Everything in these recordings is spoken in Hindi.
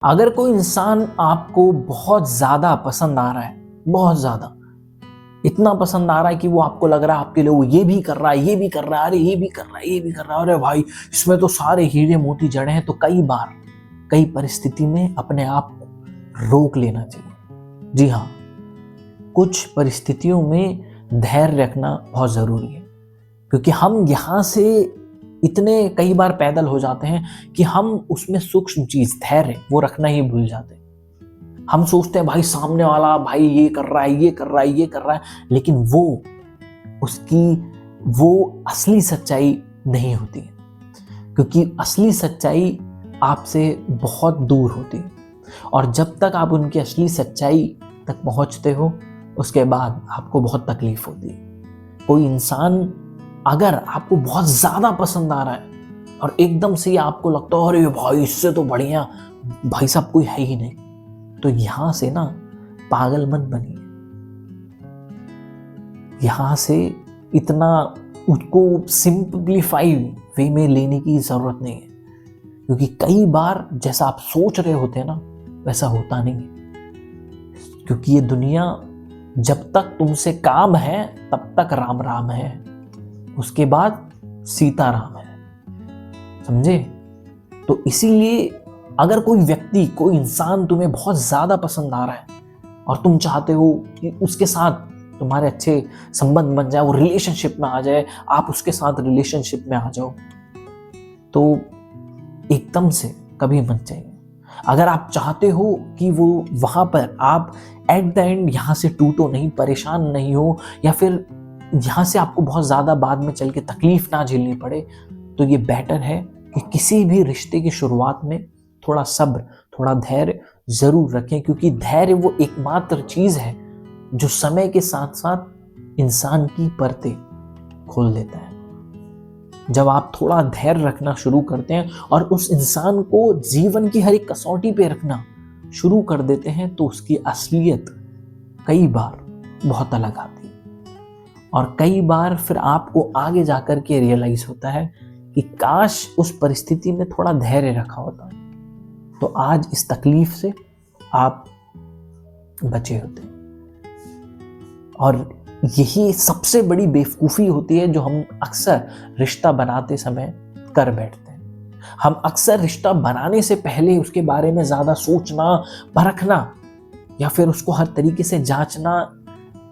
अगर कोई इंसान आपको बहुत ज़्यादा पसंद आ रहा है, बहुत ज़्यादा, इतना पसंद आ रहा है कि वो आपको लग रहा है आपके लिए वो ये भी कर रहा है, ये भी कर रहा है, अरे ये भी कर रहा है, ये भी कर रहा है, अरे भाई इसमें तो सारे हीरे मोती जड़े हैं, तो कई बार, कई परिस्थिति में अपने आप को रोक लेना चाहिए। जी हाँ, कुछ परिस्थितियों में धैर्य रखना बहुत ज़रूरी है, क्योंकि हम यहाँ से इतने कई बार पैदल हो जाते हैं कि हम उसमें सूक्ष्म चीज धैर्य वो रखना ही भूल जाते हैं। हम सोचते हैं भाई सामने वाला भाई ये कर रहा है, ये कर रहा है, ये कर रहा है, लेकिन वो उसकी वो असली सच्चाई नहीं होती है, क्योंकि असली सच्चाई आपसे बहुत दूर होती है। और जब तक आप उनकी असली सच्चाई तक पहुंचते हो, उसके बाद आपको बहुत तकलीफ होती है। कोई इंसान अगर आपको बहुत ज्यादा पसंद आ रहा है और एकदम से ही आपको लगता है अरे भाई इससे तो बढ़िया भाई साहब कोई है ही नहीं, तो यहां से ना पागल मत बनिए। यहां से इतना उसको सिंपलीफाई वे में लेने की जरूरत नहीं है, क्योंकि कई बार जैसा आप सोच रहे होते हैं ना वैसा होता नहीं है। क्योंकि ये दुनिया जब तक तुमसे काम है तब तक राम राम है, उसके बाद सीताराम है, समझे? तो इसीलिए अगर कोई व्यक्ति, कोई इंसान तुम्हें बहुत ज्यादा पसंद आ रहा है और तुम चाहते हो कि उसके साथ तुम्हारे अच्छे संबंध बन जाए, वो रिलेशनशिप में आ जाए, आप उसके साथ रिलेशनशिप में आ जाओ, तो एकदम से कभी मत जाइए। अगर आप चाहते हो कि वो वहां पर आप एट द एंड यहां से टूटो नहीं, परेशान नहीं हो, या फिर यहां से आपको बहुत ज्यादा बाद में चल के तकलीफ ना झेलनी पड़े, तो ये बेटर है कि किसी भी रिश्ते की शुरुआत में थोड़ा सब्र, थोड़ा धैर्य जरूर रखें, क्योंकि धैर्य वो एकमात्र चीज है जो समय के साथ साथ इंसान की परतें खोल देता है। जब आप थोड़ा धैर्य रखना शुरू करते हैं और उस इंसान को जीवन की हर एक कसौटी पे रखना शुरू कर देते हैं, तो उसकी असलियत कई बार बहुत अलग आती है। और कई बार फिर आपको आगे जाकर के रियलाइज होता है कि काश उस परिस्थिति में थोड़ा धैर्य रखा होता, तो आज इस तकलीफ से आप बचे होते। और यही सबसे बड़ी बेवकूफ़ी होती है जो हम अक्सर रिश्ता बनाते समय कर बैठते हैं। हम अक्सर रिश्ता बनाने से पहले उसके बारे में ज़्यादा सोचना, परखना या फिर उसको हर तरीके से जांचना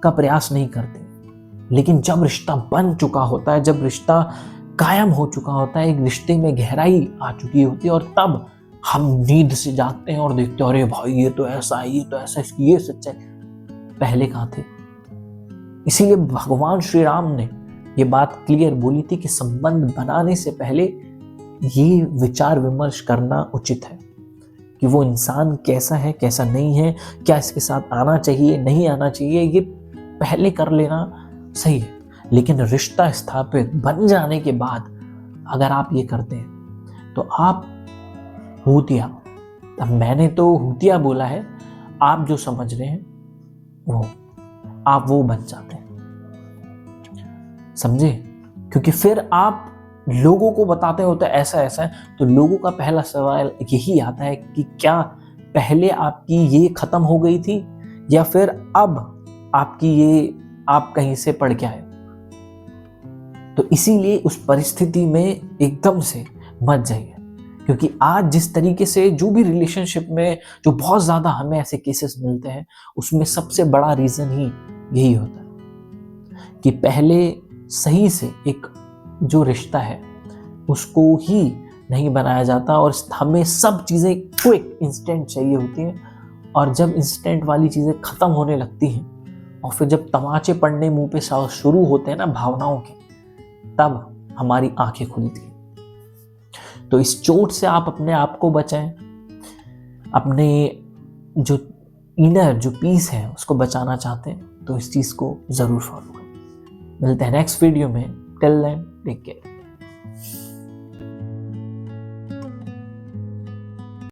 का प्रयास नहीं करते। लेकिन जब रिश्ता बन चुका होता है, जब रिश्ता कायम हो चुका होता है, एक रिश्ते में गहराई आ चुकी होती है, और तब हम नींद से जागते हैं और देखते हैं अरे भाई ये तो ऐसा है, ये तो ऐसा, इसकी ये सच्चाई। पहले कहाँ थे? इसीलिए भगवान श्री राम ने ये बात क्लियर बोली थी कि संबंध बनाने से पहले ये विचार विमर्श करना उचित है कि वो इंसान कैसा है, कैसा नहीं है, क्या इसके साथ आना चाहिए, नहीं आना चाहिए, ये पहले कर लेना सही है। लेकिन रिश्ता स्थापित बन जाने के बाद अगर आप ये करते हैं तो आप हुतिया, अब मैंने तो हुतिया बोला है, आप जो समझ रहे हैं वो आप वो बन जाते हैं, समझे? क्योंकि फिर आप लोगों को बताते होते ऐसा ऐसा है, तो लोगों का पहला सवाल यही आता है कि क्या पहले आपकी ये खत्म हो गई थी या फिर अब आपकी ये आप कहीं से पढ़ के आए? तो इसीलिए उस परिस्थिति में एकदम से मत जाइए, क्योंकि आज जिस तरीके से जो भी रिलेशनशिप में जो बहुत ज्यादा हमें ऐसे केसेस मिलते हैं, उसमें सबसे बड़ा रीजन ही यही होता है कि पहले सही से एक जो रिश्ता है उसको ही नहीं बनाया जाता, और हमें सब चीजें क्विक इंस्टेंट चाहिए होती हैं। और जब इंस्टेंट वाली चीजें खत्म होने लगती हैं और फिर जब तमाचे पड़ने मुंह पे शुरू होते हैं ना भावनाओं के, तब हमारी आंखें खुलती हैं। तो इस चोट से आप अपने आप को बचाएं, अपने जो इनर जो पीस है उसको बचाना चाहते हैं तो इस चीज को जरूर फॉलो करें। मिलते हैं नेक्स्ट वीडियो में। Till then take care.